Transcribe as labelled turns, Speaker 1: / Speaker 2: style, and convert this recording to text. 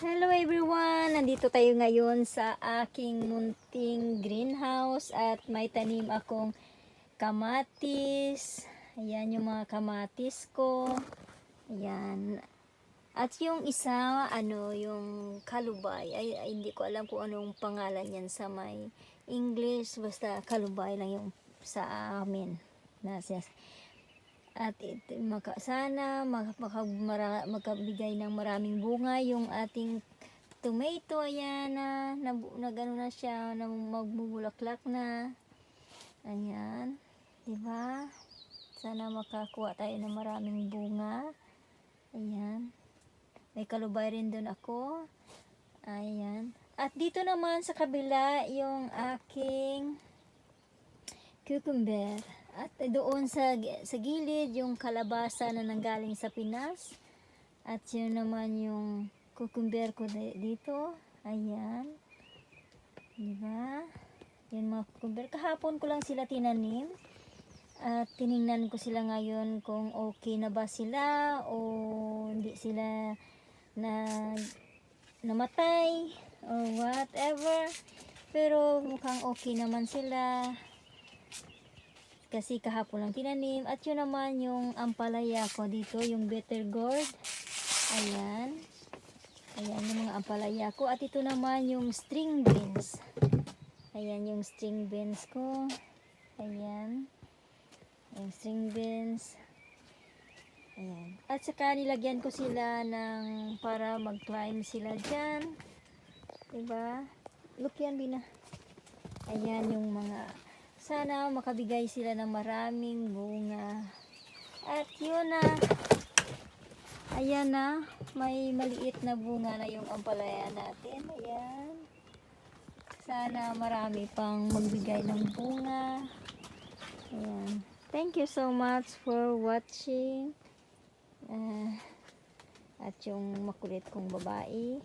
Speaker 1: Hello everyone! Nandito tayo ngayon sa aking munting greenhouse at may tanim akong kamatis. Ayan yung mga kamatis ko. Ayan. At yung isa, yung kalubay. Ay, hindi ko alam kung anong pangalan yan sa may English. Basta kalubay lang yung sa amin. At sana makabigay ng maraming bunga yung ating tomato. Ayan nagano na siya, magbubulaklak na. Ayan, diba? Sana makakuha tayo ng maraming bunga. Ayan, may kalubay rin doon ako. Ayan, at dito naman sa kabila yung aking cucumber. At doon sa gilid yung kalabasa na nanggaling sa Pinas. At yun naman yung cucumber ko dito. Ayan. Diba? Yung mga cucumber. Kahapon ko lang sila tinanim. At tiningnan ko sila ngayon kung okay na ba sila o hindi sila namatay o whatever. Pero mukhang okay naman sila. Kasi kahapon lang tinanim. At yun naman yung ampalaya ko dito, yung bitter gourd. Ayan. Ayan yung mga ampalaya ko. At ito naman yung string beans. Ayan yung string beans ko. Ayan. Yung string beans. Ayan. At saka nilagyan ko sila ng para mag-climb sila dyan. Diba? Look yan, Bina. Ayan yung mga... Sana makabigay sila ng maraming bunga. At yun na. Ayan na. May maliit na bunga na yung ampalaya natin. Ayan. Sana marami pang magbigay ng bunga. Ayan. Thank you so much for watching. At yung makulit kong babae.